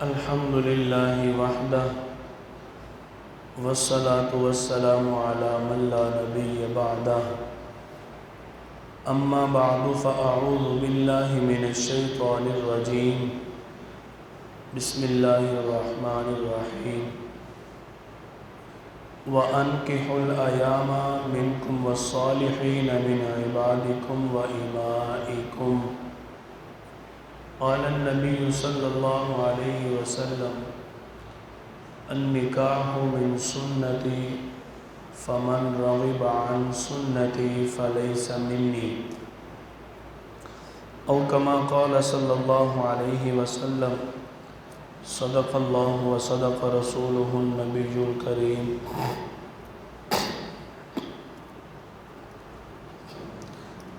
الحمد لله وحده والصلاة والسلام على من لا نبي بعده أما بعد فأعوذ بالله من الشيطان الرجيم بسم الله الرحمن الرحيم وأنكحوا الأيام منكم والصالحين من عبادكم وإمائكم قال النبي صلى الله عليه وسلم النکاح من سنتی فمن رغب عن سنتی فلیس منی او کما قال صلی اللہ علیہ وسلم صدق اللہ وصدق رسولہ النبی الکریم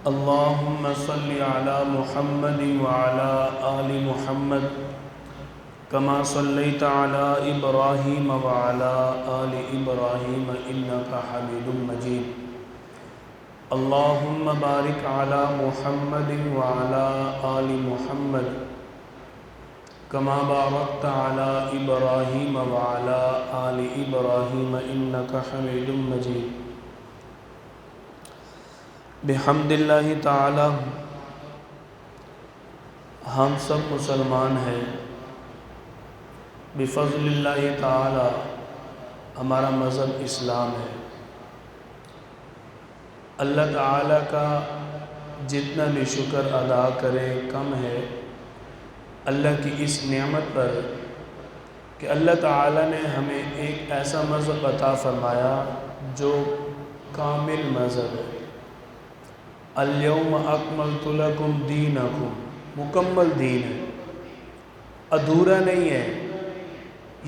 اللهم صل على محمد وعلى آل محمد كما صليت على إبراهيم وعلى آل إبراهيم إنك حميد مجيد اللهم بارك على محمد وعلى آل محمد كما باركت على إبراهيم وعلى آل إبراهيم إنك حميد مجيد بحمد اللہ تعالی ہم سب مسلمان ہیں، بفضل اللہ تعالی ہمارا مذہب اسلام ہے۔ اللہ تعالی کا جتنا بھی شکر ادا کرے کم ہے اللہ کی اس نعمت پر کہ اللہ تعالی نے ہمیں ایک ایسا مذہب عطا فرمایا جو کامل مذہب ہے۔ الیوم اکملت لکم دینکم، مکمل دین ہے، ادھورا نہیں ہے۔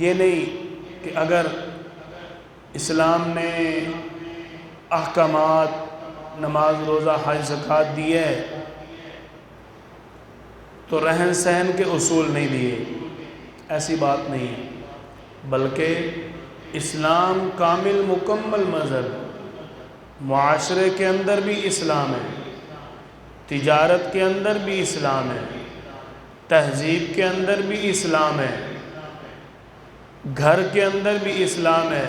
یہ نہیں کہ اگر اسلام نے احکامات نماز روزہ حج زکوٰۃ دی ہے تو رہن سہن کے اصول نہیں دیے، ایسی بات نہیں ہے، بلکہ اسلام کامل مکمل مذہب، معاشرے کے اندر بھی اسلام ہے، تجارت کے اندر بھی اسلام ہے، تہذیب کے اندر بھی اسلام ہے، گھر کے اندر بھی اسلام ہے،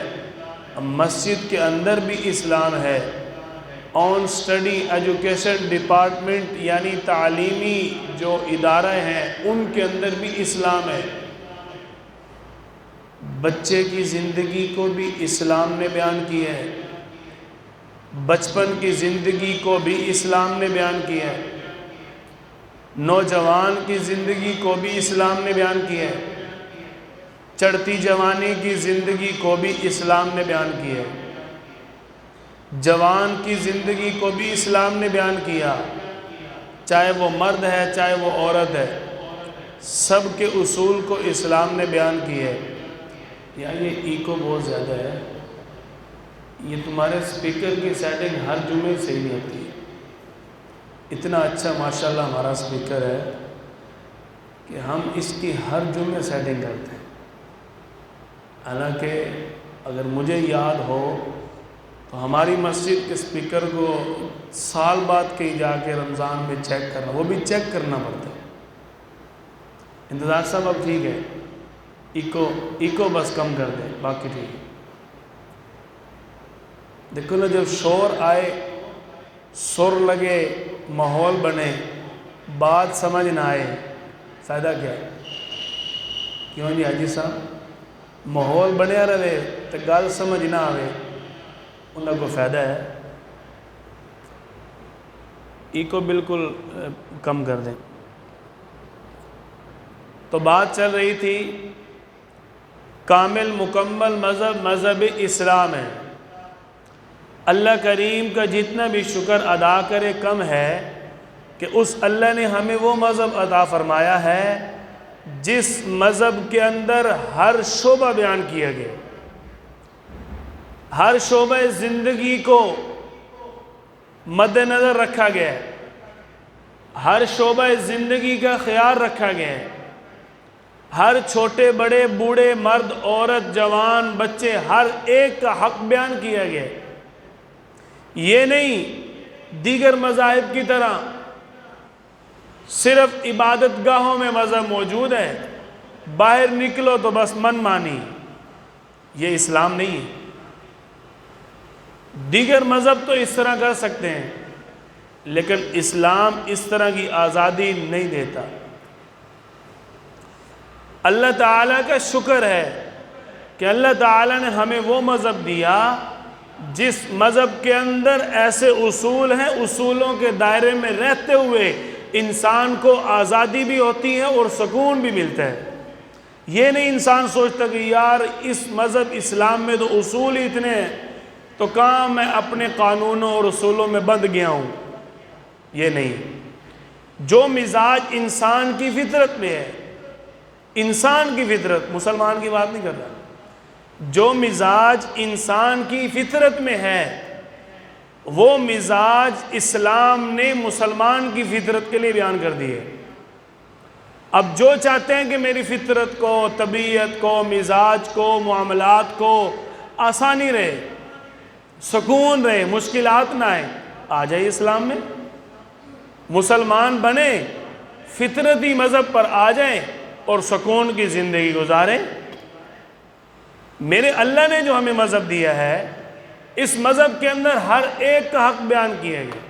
مسجد کے اندر بھی اسلام ہے، آن اسٹڈی ایجوکیشن ڈپارٹمنٹ یعنی تعلیمی جو ادارے ہیں ان کے اندر بھی اسلام ہے۔ بچے کی زندگی کو بھی اسلام نے بیان کی ہے، بچپن کی زندگی کو بھی اسلام نے بیان کیا ہے، نوجوان کی زندگی کو بھی اسلام نے بیان کیا ہے، چڑھتی جوانی کی زندگی کو بھی اسلام نے بیان کیا ہے، جوان کی زندگی کو بھی اسلام نے بیان کیا، چاہے وہ مرد ہے چاہے وہ عورت ہے، سب کے اصول کو اسلام نے بیان کیا ہے۔ یار یہ ایکو بہت زیادہ ہے، یہ تمہارے اسپیکر کی سیٹنگ ہر جمعے سے ہی نہیں ہوتی ہے۔ اتنا اچھا ماشاءاللہ ہمارا اسپیکر ہے کہ ہم اس کی ہر جمعے سیٹنگ کرتے ہیں، حالانکہ اگر مجھے یاد ہو تو ہماری مسجد کے اسپیکر کو سال بعد کہیں جا کے رمضان میں چیک کرنا، وہ بھی چیک کرنا پڑتا ہے۔ انتظار صاحب اب ٹھیک ہے، ایکو بس کم کر دیں، باقی ٹھیک ہے۔ دیکھو نا جب شور آئے سر لگے، ماحول بنے، بات سمجھ نہ آئے، فائدہ کیا ہے؟ کیوں جی حاجی صاحب؟ ماحول بنیا رہے تو گل سمجھ نہ آئے، انہوں کو فائدہ ہے؟ ای کو بالکل کم کر دیں۔ تو بات چل رہی تھی کامل مکمل مذہب اسلام ہے۔ اللہ کریم کا جتنا بھی شکر ادا کرے کم ہے کہ اس اللہ نے ہمیں وہ مذہب عطا فرمایا ہے جس مذہب کے اندر ہر شعبہ بیان کیا گیا، ہر شعبہ زندگی کو مد نظر رکھا گیا ہے، ہر شعبہ زندگی کا خیال رکھا گیا ہے، ہر چھوٹے بڑے بوڑھے مرد عورت جوان بچے ہر ایک کا حق بیان کیا گیا ہے۔ یہ نہیں دیگر مذاہب کی طرح صرف عبادت گاہوں میں مذہب موجود ہے، باہر نکلو تو بس من مانی، یہ اسلام نہیں ہے۔ دیگر مذہب تو اس طرح کر سکتے ہیں لیکن اسلام اس طرح کی آزادی نہیں دیتا۔ اللہ تعالیٰ کا شکر ہے کہ اللہ تعالیٰ نے ہمیں وہ مذہب دیا جس مذہب کے اندر ایسے اصول ہیں، اصولوں کے دائرے میں رہتے ہوئے انسان کو آزادی بھی ہوتی ہے اور سکون بھی ملتا ہے۔ یہ نہیں انسان سوچتا کہ یار اس مذہب اسلام میں تو اصول ہی اتنے ہیں تو کہاں میں اپنے قانونوں اور اصولوں میں بندھ گیا ہوں۔ یہ نہیں، جو مزاج انسان کی فطرت میں ہے، انسان کی فطرت، مسلمان کی بات نہیں کر رہا، جو مزاج انسان کی فطرت میں ہے وہ مزاج اسلام نے مسلمان کی فطرت کے لیے بیان کر دیے۔ اب جو چاہتے ہیں کہ میری فطرت کو، طبیعت کو، مزاج کو، معاملات کو آسانی رہے، سکون رہے، مشکلات نہ آئے، آ جائے اسلام میں، مسلمان بنے، فطرتی مذہب پر آ جائیں اور سکون کی زندگی گزاریں۔ میرے اللہ نے جو ہمیں مذہب دیا ہے اس مذہب کے اندر ہر ایک کا حق بیان کیا گیا۔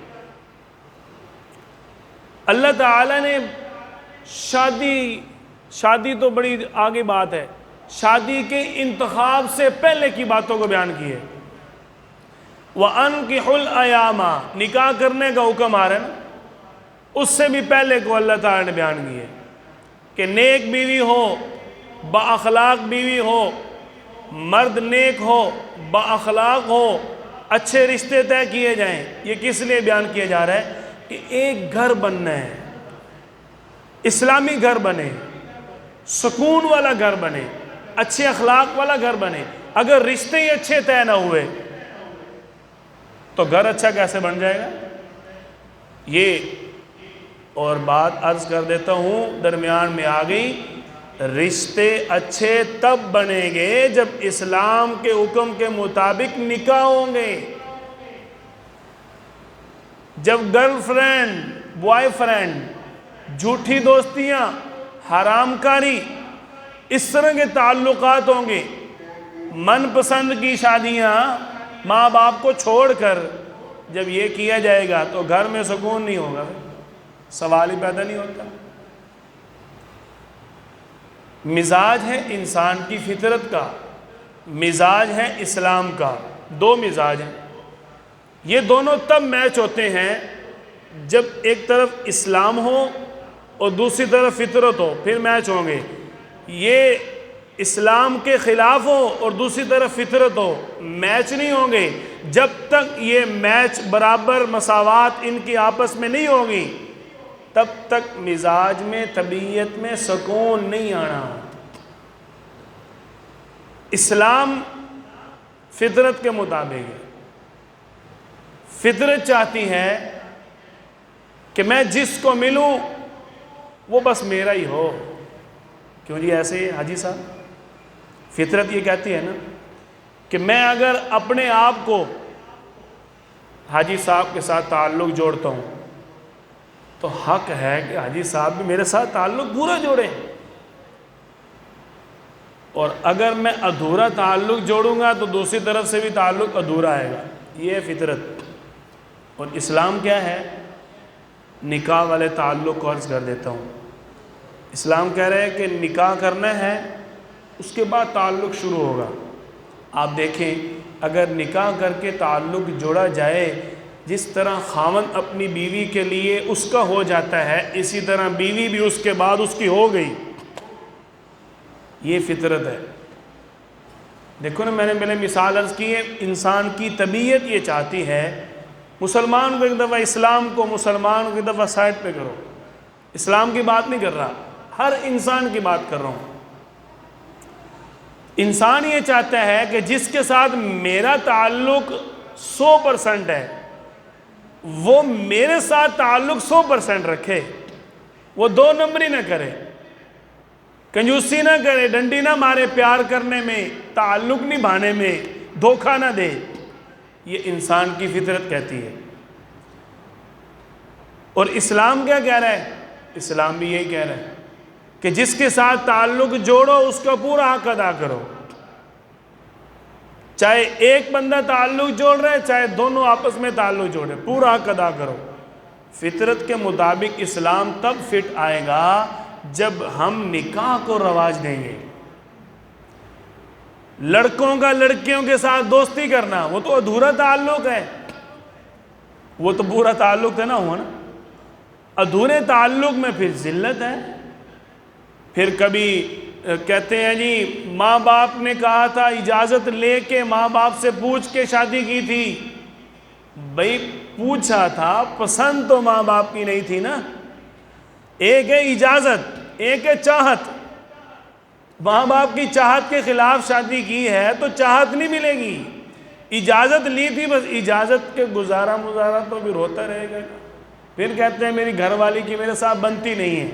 اللہ تعالیٰ نے شادی تو بڑی آگے بات ہے، شادی کے انتخاب سے پہلے کی باتوں کو بیان کیے۔ وَأَنْكِحُوا الْأَيَامَ، نکاح کرنے کا حکم آ رہا ہے نا، اس سے بھی پہلے کو اللہ تعالیٰ نے بیان کیے کہ نیک بیوی ہو، با اخلاق بیوی ہو، مرد نیک ہو، با اخلاق ہو، اچھے رشتے طے کیے جائیں۔ یہ کس لیے بیان کیا جا رہا ہے؟ کہ ایک گھر بننا ہے، اسلامی گھر بنے، سکون والا گھر بنے، اچھے اخلاق والا گھر بنے۔ اگر رشتے ہی اچھے طے نہ ہوئے تو گھر اچھا کیسے بن جائے گا؟ یہ اور بات عرض کر دیتا ہوں، درمیان میں آ گئی، رشتے اچھے تب بنیں گے جب اسلام کے حکم کے مطابق نکاح ہوں گے۔ جب گرل فرینڈ، بوائے فرینڈ، جھوٹی دوستیاں، حرام کاری، اس طرح کے تعلقات ہوں گے، من پسند کی شادیاں ماں باپ کو چھوڑ کر جب یہ کیا جائے گا تو گھر میں سکون نہیں ہوگا، سوال ہی پیدا نہیں ہوتا۔ مزاج ہے انسان کی فطرت کا، مزاج ہے اسلام کا، دو مزاج ہیں۔ یہ دونوں تب میچ ہوتے ہیں جب ایک طرف اسلام ہو اور دوسری طرف فطرت ہو، پھر میچ ہوں گے۔ یہ اسلام کے خلاف ہو اور دوسری طرف فطرت ہو، میچ نہیں ہوں گے۔ جب تک یہ میچ برابر مساوات ان کی آپس میں نہیں ہوگی تب تک مزاج میں، طبیعت میں سکون نہیں آنا۔ اسلام فطرت کے مطابق ہے، فطرت چاہتی ہے کہ میں جس کو ملوں وہ بس میرا ہی ہو۔ کیوں جی ایسے ہی حاجی صاحب؟ فطرت یہ کہتی ہے نا کہ میں اگر اپنے آپ کو حاجی صاحب کے ساتھ تعلق جوڑتا ہوں تو حق ہے کہ حاجی صاحب بھی میرے ساتھ تعلق پورا جوڑیں، اور اگر میں ادھورا تعلق جوڑوں گا تو دوسری طرف سے بھی تعلق ادھورا آئے گا۔ یہ ہے فطرت، اور اسلام کیا ہے؟ نکاح والے تعلق کو عرض کر دیتا ہوں۔ اسلام کہہ رہے ہیں کہ نکاح کرنا ہے، اس کے بعد تعلق شروع ہوگا۔ آپ دیکھیں اگر نکاح کر کے تعلق جوڑا جائے، جس طرح خاوند اپنی بیوی کے لیے اس کا ہو جاتا ہے، اسی طرح بیوی بھی اس کے بعد اس کی ہو گئی۔ یہ فطرت ہے۔ دیکھو نا، میں نے پہلے مثال عرض کی ہے، انسان کی طبیعت یہ چاہتی ہے، مسلمان کو ایک دفعہ اسلام کو، مسلمان کو ایک دفعہ سائڈ پہ کرو، اسلام کی بات نہیں کر رہا، ہر انسان کی بات کر رہا ہوں۔ انسان یہ چاہتا ہے کہ جس کے ساتھ میرا تعلق 100% ہے، وہ میرے ساتھ تعلق 100% رکھے، وہ 2 نمبری نہ کرے، کنجوسی نہ کرے، ڈنڈی نہ مارے پیار کرنے میں، تعلق نبھانے میں، دھوکہ نہ دے۔ یہ انسان کی فطرت کہتی ہے۔ اور اسلام کیا کہہ رہا ہے؟ اسلام بھی یہی کہہ رہا ہے کہ جس کے ساتھ تعلق جوڑو اس کا پورا حق ادا کرو، چاہے ایک بندہ تعلق جوڑ رہا ہے، چاہے دونوں آپس میں تعلق جوڑے، پورا حق ادا کرو۔ فطرت کے مطابق اسلام تب فٹ آئے گا جب ہم نکاح کو رواج دیں گے۔ لڑکوں کا لڑکیوں کے ساتھ دوستی کرنا، وہ تو ادھورا تعلق ہے، وہ تو پورا تعلق ہے نہ ہوا نا۔ ادھورے تعلق میں پھر ذلت ہے۔ پھر کبھی کہتے ہیں جی ماں باپ نے کہا تھا، اجازت لے کے ماں باپ سے پوچھ کے شادی کی تھی۔ بھئی پوچھا تھا، پسند تو ماں باپ کی نہیں تھی نا۔ ایک ہے اجازت، ایک ہے چاہت۔ ماں باپ کی چاہت کے خلاف شادی کی ہے تو چاہت نہیں ملے گی۔ اجازت لی تھی، بس اجازت کے گزارا مزارا تو پھر ہوتا رہے گا۔ پھر کہتے ہیں میری گھر والی کی میرے ساتھ بنتی نہیں ہے۔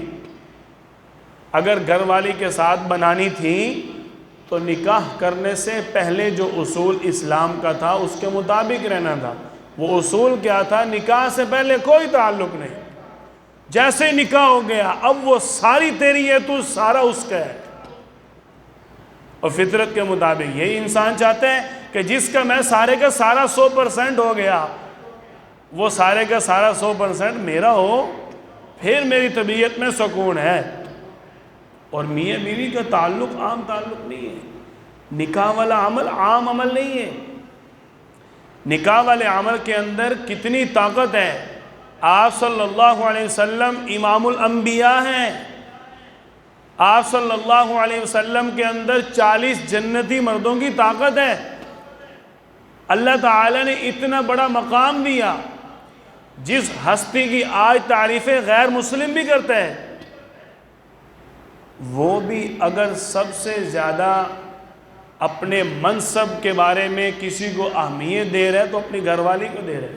اگر گھر والی کے ساتھ بنانی تھی تو نکاح کرنے سے پہلے جو اصول اسلام کا تھا اس کے مطابق رہنا تھا۔ وہ اصول کیا تھا؟ نکاح سے پہلے کوئی تعلق نہیں، جیسے نکاح ہو گیا اب وہ ساری تیری ہے، تو سارا اس کا ہے۔ اور فطرت کے مطابق یہی انسان چاہتا ہے کہ جس کا میں سارے کا سارا 100% ہو گیا، وہ سارے کا سارا 100% میرا ہو، پھر میری طبیعت میں سکون ہے۔ اور میاں بیوی کا تعلق عام تعلق نہیں ہے۔ نکاح والا عمل عام عمل نہیں ہے۔ نکاح والے عمل کے اندر کتنی طاقت ہے۔ آپ صلی اللہ علیہ وسلم امام الانبیاء ہیں۔ آپ صلی اللہ علیہ وسلم کے اندر 40 جنتی مردوں کی طاقت ہے۔ اللہ تعالی نے اتنا بڑا مقام دیا، جس ہستی کی آج تعریف غیر مسلم بھی کرتا ہے، وہ بھی اگر سب سے زیادہ اپنے منصب کے بارے میں کسی کو اہمیت دے رہے تو اپنی گھر والی کو دے رہے۔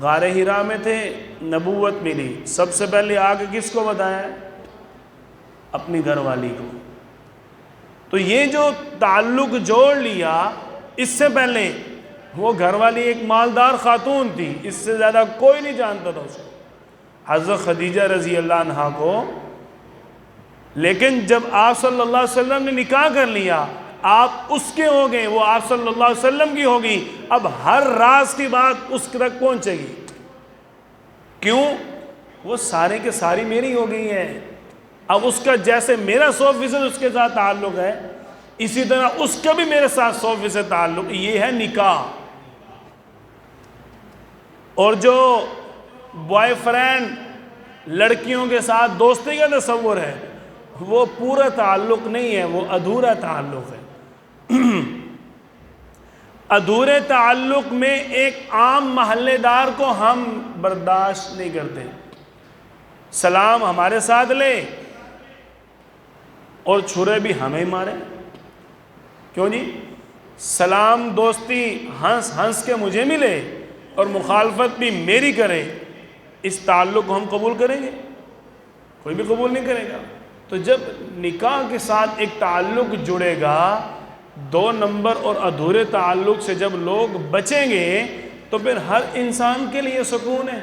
غار حرا میں تھے، نبوت ملی، سب سے پہلے آگے کس کو بتایا؟ اپنی گھر والی کو۔ تو یہ جو تعلق جوڑ لیا، اس سے پہلے وہ گھر والی ایک مالدار خاتون تھی، اس سے زیادہ کوئی نہیں جانتا تھا اس کو، حضرت خدیجہ رضی اللہ عنہا کو۔ لیکن جب آپ صلی اللہ علیہ وسلم نے نکاح کر لیا، آپ اس کے ہو گئے، وہ آپ صلی اللہ علیہ وسلم کی ہوگی، اب ہر راز کی بات اس تک پہنچے گی۔ کیوں؟ وہ سارے کے ساری میری ہو گئی ہے۔ اب اس کا جیسے میرا 100% اس کے ساتھ تعلق ہے، اسی طرح اس کا بھی میرے ساتھ 100% تعلق۔ یہ ہے نکاح۔ اور جو بوائے فرینڈ لڑکیوں کے ساتھ دوستی کا تصور ہے، وہ پورا تعلق نہیں ہے، وہ ادھورا تعلق ہے۔ ادھورے تعلق میں ایک عام محلے دار کو ہم برداشت نہیں کرتے۔ سلام ہمارے ساتھ لے اور چھرے بھی ہمیں مارے۔ کیوں جی؟ سلام دوستی ہنس ہنس کے مجھے ملے اور مخالفت بھی میری کرے، اس تعلق کو ہم قبول کریں گے؟ کوئی بھی قبول نہیں کرے گا۔ تو جب نکاح کے ساتھ ایک تعلق جڑے گا، 2 نمبر اور ادھورے تعلق سے جب لوگ بچیں گے تو پھر ہر انسان کے لیے سکون ہے۔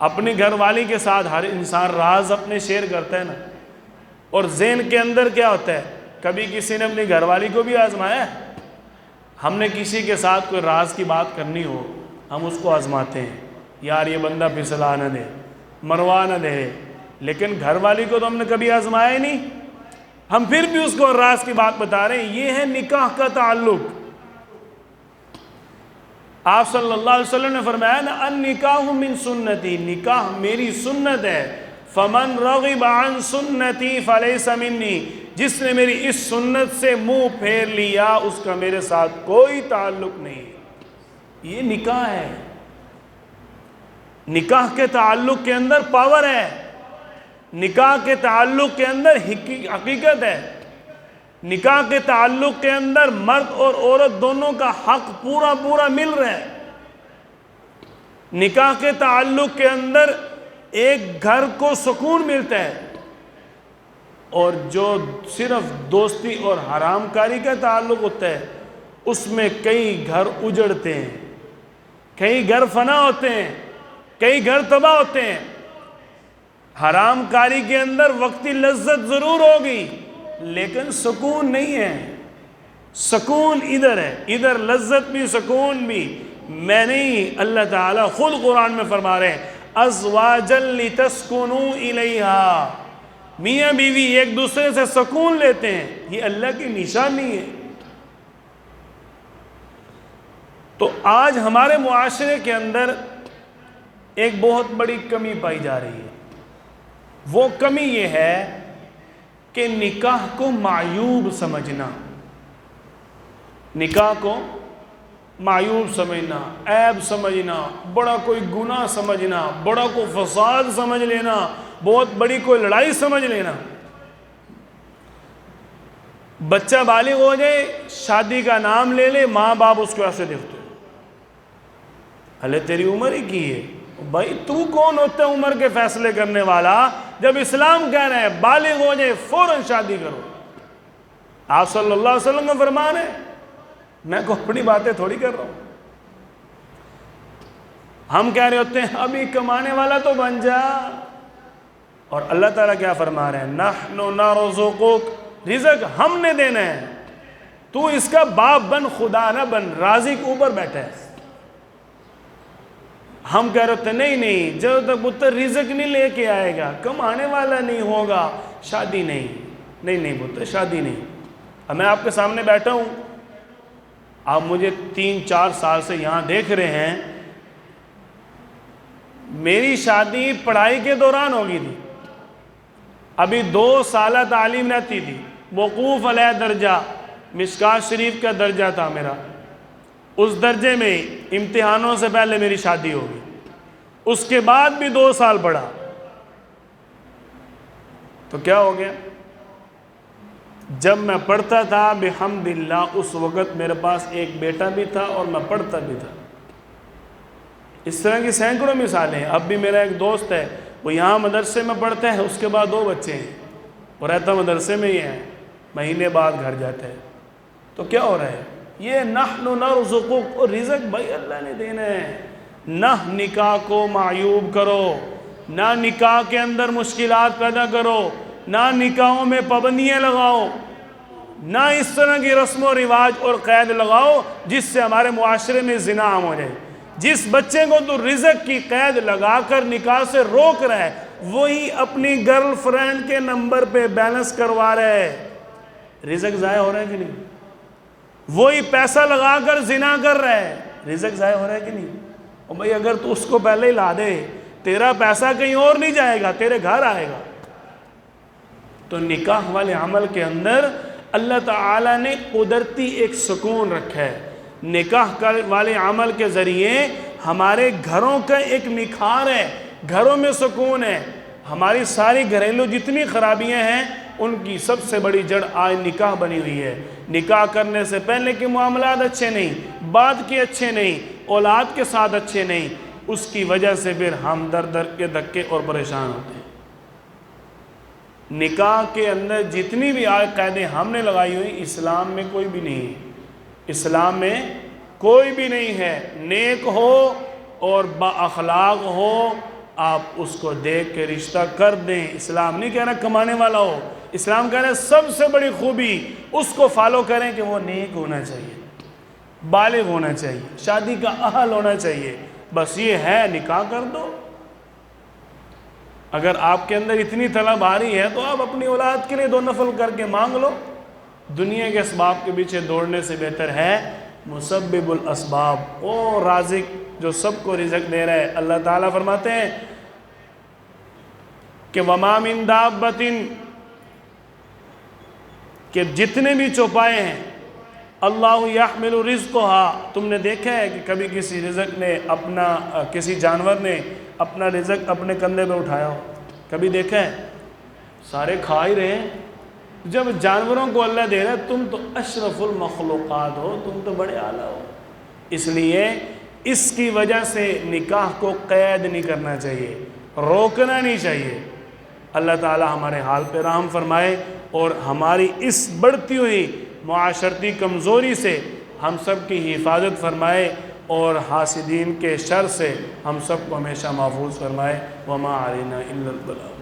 اپنی گھر والی کے ساتھ ہر انسان راز اپنے شیئر کرتا ہے نا۔ اور ذہن کے اندر کیا ہوتا ہے؟ کبھی کسی نے اپنی گھر والی کو بھی آزمایا ہے؟ ہم نے کسی کے ساتھ کوئی راز کی بات کرنی ہو، ہم اس کو آزماتے ہیں، یار یہ بندہ پھسلا نہ دے، مروا نہ دے، لیکن گھر والی کو تو ہم نے کبھی آزمایا ہی نہیں، ہم پھر بھی اس کو راز کی بات بتا رہے ہیں۔ یہ ہے نکاح کا تعلق۔ آپ صلی اللہ علیہ وسلم نے فرمایا نا النکاح من سنتی، نکاح میری سنت ہے، فمن رغب عن سنتی فلیس منی، جس نے میری اس سنت سے منہ پھیر لیا اس کا میرے ساتھ کوئی تعلق نہیں۔ یہ نکاح ہے، نکاح کے تعلق کے اندر پاور ہے، نکاح کے تعلق کے اندر حقیقت ہے، نکاح کے تعلق کے اندر مرد اور عورت دونوں کا حق پورا پورا مل رہا ہے، نکاح کے تعلق کے اندر ایک گھر کو سکون ملتا ہے، اور جو صرف دوستی اور حرام کاری کا تعلق ہوتا ہے اس میں کئی گھر اجڑتے ہیں، کئی گھر فنا ہوتے ہیں، کئی گھر تباہ ہوتے ہیں۔ حرام کاری کے اندر وقتی لذت ضرور ہوگی لیکن سکون نہیں ہے، سکون ادھر ہے، ادھر لذت بھی سکون بھی میں نہیں، اللہ تعالیٰ خود قرآن میں فرما رہے ہیں ازواجا لتسکنوا الیہا، میاں بیوی ایک دوسرے سے سکون لیتے ہیں، یہ اللہ کی نشانی ہے۔ تو آج ہمارے معاشرے کے اندر ایک بہت بڑی کمی پائی جا رہی ہے، وہ کمی یہ ہے کہ نکاح کو معیوب سمجھنا، نکاح کو معیوب سمجھنا، عیب سمجھنا، بڑا کوئی گناہ سمجھنا، بڑا کوئی فساد سمجھ لینا، بہت بڑی کوئی لڑائی سمجھ لینا۔ بچہ بالغ ہو جائے، شادی کا نام لے لے، ماں باپ اس کو ایسے دیکھتے ہیں، ہلے تیری عمر ہی کی ہے، بھائی تو کون ہوتا ہے عمر کے فیصلے کرنے والا؟ جب اسلام کہہ رہے ہیں بالغ ہو جائے فوراً شادی کرو۔ آپ صلی اللہ علیہ وسلم کا فرمان ہے، میں کو اپنی باتیں تھوڑی کر رہا ہوں۔ ہم کہہ رہے ہوتے ہیں ابھی کمانے والا تو بن جا، اور اللہ تعالیٰ کیا فرما رہے ہیں نحن نرزقک، رزق ہم نے دینا ہے، تو اس کا باپ بن خدا نہ بن، رازق اوپر بیٹھا ہے۔ ہم کہہ رہے ہوتے ہیں نہیں جب تک پتر رزق نہیں لے کے آئے گا، کمانے والا نہیں ہوگا، شادی نہیں پتر شادی نہیں۔ اب میں آپ کے سامنے بیٹھا ہوں، آپ مجھے 3-4 سال سے یہاں دیکھ رہے ہیں، میری شادی پڑھائی کے دوران ہوگی تھی، ابھی 2 سالہ تعلیم رہتی تھی، وقوف علیہ درجہ، مشکات شریف کا درجہ تھا میرا، اس درجے میں امتحانوں سے پہلے میری شادی ہوگی، اس کے بعد بھی 2 سال پڑھا، تو کیا ہو گیا؟ جب میں پڑھتا تھا بحمداللہ اس وقت میرے پاس ایک بیٹا بھی تھا اور میں پڑھتا بھی تھا۔ اس طرح کی سینکڑوں مثالیں ہیں۔ اب بھی میرا ایک دوست ہے، وہ یہاں مدرسے میں پڑھتا ہے، اس کے بعد 2 بچے ہیں، وہ رہتا مدرسے میں ہی ہے، مہینے بعد گھر جاتا ہے۔ تو کیا ہو رہا ہے؟ یہ نحن نرزقک، اور رزق بھائی اللہ نے دینا ہے۔ نہ نکاح کو معیوب کرو، نہ نکاح کے اندر مشکلات پیدا کرو، نہ نکاحوں میں پابندیاں لگاؤ، نہ اس طرح کی رسم و رواج اور قید لگاؤ جس سے ہمارے معاشرے میں زنا عام ہو جائے۔ جس بچے کو تو رزق کی قید لگا کر نکاح سے روک رہا ہے، وہی اپنی گرل فرینڈ کے نمبر پہ بیلنس کروا رہا ہے، رزق ضائع ہو رہا ہے کہ نہیں؟ وہی پیسہ لگا کر زنا کر رہا ہے، رزق ضائع ہو رہا ہے کہ نہیں؟ اور بھائی اگر تو اس کو پہلے ہی لا دے، تیرا پیسہ کہیں اور نہیں جائے گا، تیرے گھر آئے گا۔ تو نکاح والے عمل کے اندر اللہ تعالیٰ نے قدرتی ایک سکون رکھا ہے۔ نکاح والے عمل کے ذریعے ہمارے گھروں کا ایک نکھار ہے، گھروں میں سکون ہے۔ ہماری ساری گھریلو جتنی خرابیاں ہیں ان کی سب سے بڑی جڑ آج نکاح بنی ہوئی ہے۔ نکاح کرنے سے پہلے کے معاملات اچھے نہیں، بعد کے اچھے نہیں، اولاد کے ساتھ اچھے نہیں، اس کی وجہ سے پھر ہم در در کے دھکے اور پریشان ہوتے ہیں۔ نکاح کے اندر جتنی بھی آج قیدیں ہم نے لگائی ہوئی، اسلام میں کوئی بھی نہیں ہے، اسلام میں کوئی بھی نہیں ہے۔ نیک ہو اور با اخلاق ہو، آپ اس کو دیکھ کے رشتہ کر دیں۔ اسلام نہیں کہہ رہا کمانے والا ہو، اسلام کہہ رہا ہے سب سے بڑی خوبی اس کو فالو کریں کہ وہ نیک ہونا چاہیے۔ بالغ ہونا چاہیے، شادی کا اہل ہونا چاہیے، بس یہ ہے نکاح کر دو۔ اگر آپ کے اندر اتنی طلب آ رہی ہے تو آپ اپنی اولاد کے لیے 2 نفل کر کے مانگ لو۔ دنیا کے اسباب کے پیچھے دوڑنے سے بہتر ہے مسبب الاسباب، وہ رازق جو سب کو رزق دے رہا ہے۔ اللہ تعالیٰ فرماتے ہیں کہ وَمَا مِن دَابَّةٍ، کہ جتنے بھی چوپائے ہیں، اللہ یحمل رزقها، تم نے دیکھا ہے کہ کبھی کسی رزق نے کسی جانور نے اپنا رزق اپنے کندھے پہ اٹھایا ہو؟ کبھی دیکھا ہے؟ سارے کھا ہی رہے ہیں۔ جب جانوروں کو اللہ دے رہا ہے، تم تو اشرف المخلوقات ہو، تم تو بڑے اعلیٰ ہو۔ اس لیے اس کی وجہ سے نکاح کو قید نہیں کرنا چاہیے، روکنا نہیں چاہیے۔ اللہ تعالی ہمارے حال پہ رحم فرمائے اور ہماری اس بڑھتی ہوئی معاشرتی کمزوری سے ہم سب کی حفاظت فرمائے اور حاسدین کے شر سے ہم سب کو ہمیشہ محفوظ فرمائے۔ وما علینا الا البلاغ۔